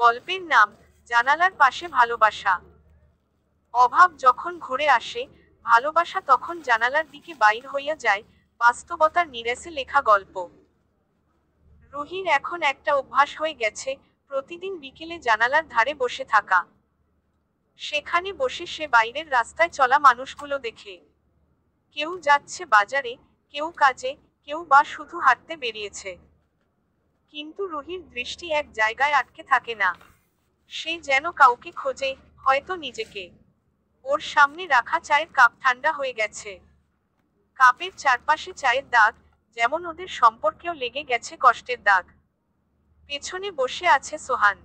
গল্পের নাম জানালার পাশে ভালোবাসা। অভাব যখন ঘুরে আসে, ভালোবাসা তখন জানালার দিকে বাইর হইয়া যায়। বাস্তবতার নিরেসে লেখা গল্প। রুহির এখন একটা অভ্যাস হয়ে গেছে, প্রতিদিন বিকেলে জানালার ধারে বসে থাকা। সেখানে বসে সে বাইরের রাস্তায় চলা মানুষগুলো দেখে। কেউ যাচ্ছে বাজারে, কেউ কাজে, কেউ বা শুধু হাঁটতে বেরিয়েছে। কিন্তু রুহির দৃষ্টি এক জায়গায় আটকে থাকে না। সে যেন কাউকে খোঁজে, হয়তো নিজেকে। ওর সামনে রাখা চায়ের কাপ ঠান্ডা হয়ে গেছে। কাপের চারপাশে চায়ের দাগ, যেমন ওদের সম্পর্কেও লেগে গেছে কষ্টের দাগ। পেছনে বসে আছে সোহান।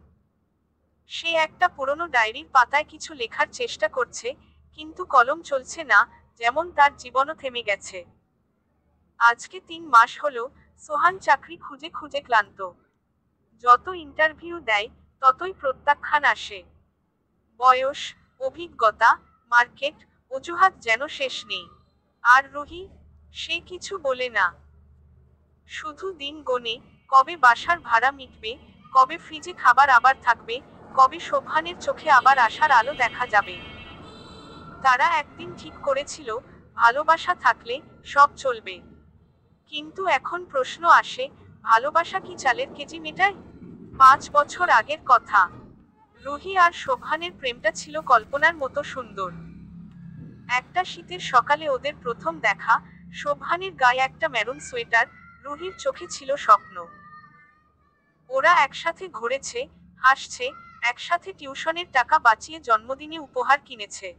সে একটা পুরনো ডায়েরির পাতায় কিছু লেখার চেষ্টা করছে, কিন্তু কলম চলছে না, যেমন তার জীবনও থেমে গেছে। আজকে 3 মাস হলো সোহান চাকরি খুঁজে খুঁজে ক্লান্ত। যত ইন্টারভিউ দেয়, ততই প্রত্যাখ্যান আসে। বয়স, অভিজ্ঞতা, মার্কেট, অজুহাত যেন শেষ নেই। আর রুহি, সে কিছু বলে না। শুধু দিন গোনে, কবে বাসার ভাড়া মিটবে, কবে ফ্রিজে খাবার আবার থাকবে, কবে সোহানের চোখে আবার আশার আলো দেখা যাবে। তারা একদিন ঠিক করেছিল, ভালোবাসা থাকলে সব চলবে। কিন্তু এখন প্রশ্ন আসে, ভালোবাসা কি চালের কেজি মেটায়? 5 বছর আগের কথা। রুহি আর সোহানের প্রেমটা ছিল কল্পনার মতো সুন্দর। একটা শীতের সকালে ওদের প্রথম দেখা। সোহানের গায়ে একটা মেরুন সোয়েটার, রুহির চোখে ছিল স্বপ্ন। ওরা একসাথে ঘুরেছে, হাসছে, একসাথে টিউশনের টাকা বাঁচিয়ে জন্মদিনে উপহার কিনেছে।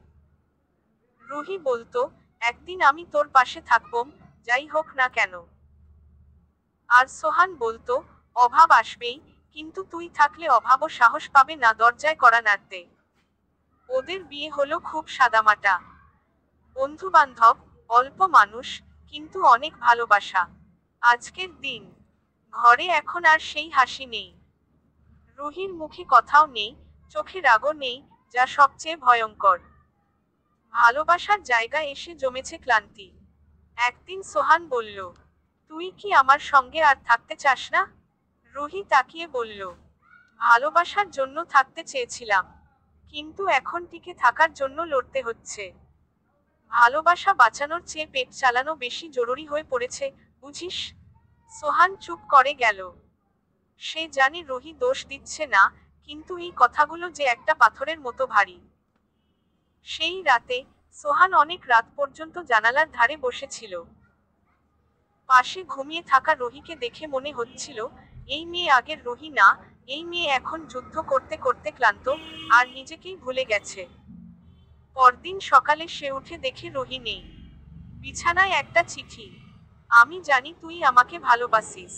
রুহি বলতো, একদিন আমি তোর পাশে থাকবো, যাই হোক না কেন। আর সোহান বলতো, অভাব আসবেই, কিন্তু তুই থাকলে অভাবও সাহস পাবে না দরজায় কড়া নাড়তে। ওদের বিয়ে হলো খুব সাদামাটা। বন্ধু বান্ধব, অল্প মানুষ, কিন্তু অনেক ভালোবাসা। আজকের দিন, ঘরে এখন আর সেই হাসি নেই। রুহির মুখে কথাও নেই, চোখে রাগও নেই, যা সবচেয়ে ভয়ঙ্কর। ভালোবাসার জায়গায় এসে জমেছে ক্লান্তি। একদিন সোহান বলল, তুই কি আমার সঙ্গে আর থাকতে চাস না? রুহি তাকিয়ে বলল, ভালোবাসার জন্য থাকতে চেয়েছিলাম, কিন্তু এখন টিকে থাকার জন্য লড়তে হচ্ছে। ভালোবাসা বাঁচানোর চেয়ে পেট চালানো বেশি জরুরি হয়ে পড়েছে, বুঝিস? সোহান চুপ করে গেল। সে জানে রুহি দোষ দিচ্ছে না, কিন্তু এই কথাগুলো যে একটা পাথরের মতো ভারী। সেই রাতে সোহান অনেক রাত পর্যন্ত জানালার ধারে বসেছিল। পাশে ঘুমিয়ে থাকা রুহিকে দেখে মনে হচ্ছিল, এই মেয়ে আগের রুহি না, এই মেয়ে এখন যুদ্ধ করতে করতে ক্লান্ত, আর নিজেকেই ভুলে গেছে। পরদিন সকালে সে উঠে দেখে রুহি নেই। বিছানায় একটা চিঠি। আমি জানি তুই আমাকে ভালোবাসিস,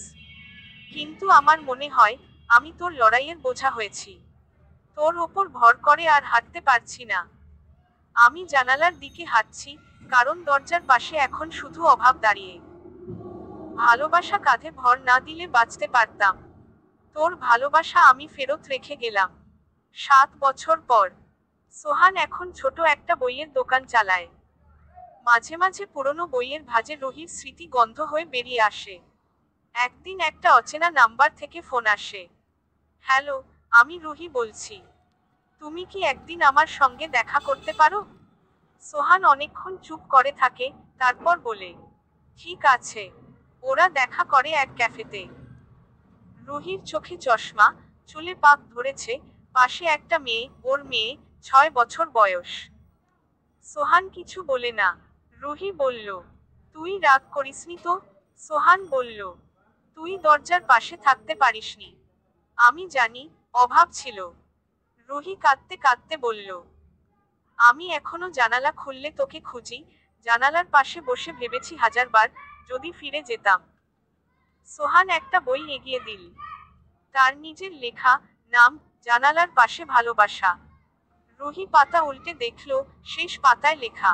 কিন্তু আমার মনে হয় আমি তোর লড়াইয়ের বোঝা হয়েছি। তোর ওপর ভর করে আর হাঁটতে পারছি না। আমি জানালার দিকে হাঁটছি, কারণ দরজার পাশে এখন শুধু অভাব দাঁড়িয়ে। ভালোবাসা কাঁধে ভর না দিলে বাঁচতে পারতাম। তোর ভালোবাসা আমি ফেরত রেখে গেলাম। 7 বছর পর। সোহান এখন ছোট একটা বইয়ের দোকান চালায়। মাঝে মাঝে পুরনো বইয়ের ভাঁজে রুহির স্মৃতি গন্ধ হয়ে বেরিয়ে আসে। একদিন একটা অচেনা নাম্বার থেকে ফোন আসে। হ্যালো, আমি রুহি বলছি। তুমি কি একদিন আমার সঙ্গে দেখা করতে পারো? সোহান অনেকক্ষণ চুপ করে থাকে, তারপর বলে, ঠিক আছে। ওরা দেখা করে এক ক্যাফেতে। রুহির চোখে চশমা, চুলে পাক ধরেছে, পাশে একটা মেয়ে, ওর মেয়ে, 6 বছর বয়স। সোহান কিছু বলে না। রুহি বলল, তুই রাগ করিসনি তো? সোহান বলল, তুই দরজার পাশে থাকতে পারিসনি। আমি জানি, অভাব ছিল। রুহি কাঁদতে কাঁদতে বলল, আমি এখনো জানালা খুললে তোকে খুঁজি, জানালার পাশে বসে ভেবেছি হাজারবার, যদি ফিরে যেতাম। সোহান একটা বই এগিয়ে দিল। তার নিজের লেখা, নাম, জানালার পাশে ভালোবাসা। রুহি পাতা উল্টে দেখল, শেষ পাতায় লেখা,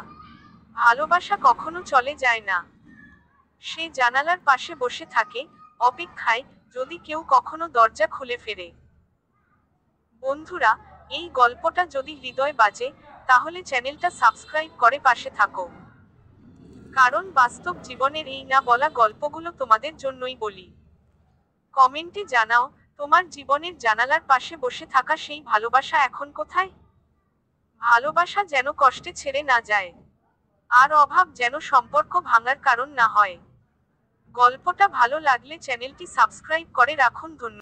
ভালোবাসা কখনো চলে যায় না। সে জানালার পাশে বসে থাকে, অপেক্ষায়, যদি কেউ কখনো দরজা খুলে ফেরে। বন্ধুরা, এই গল্পটা যদি হৃদয় বাজে, তাহলে চ্যানেলটা সাবস্ক্রাইব করে পাশে থাকো। কারণ বাস্তব জীবনের এই না বলা গল্পগুলো তোমাদের জন্যই বলি। কমেন্টে জানাও, তোমার জীবনের জানালার পাশে বসে থাকা সেই ভালোবাসা এখন কোথায়? ভালোবাসা যেন কষ্টে ছেড়ে না যায়, আর অভাব যেন সম্পর্ক ভাঙার কারণ না হয়। গল্পটা ভালো লাগলে চ্যানেলটি সাবস্ক্রাইব করে রাখুন। ধন্যবাদ।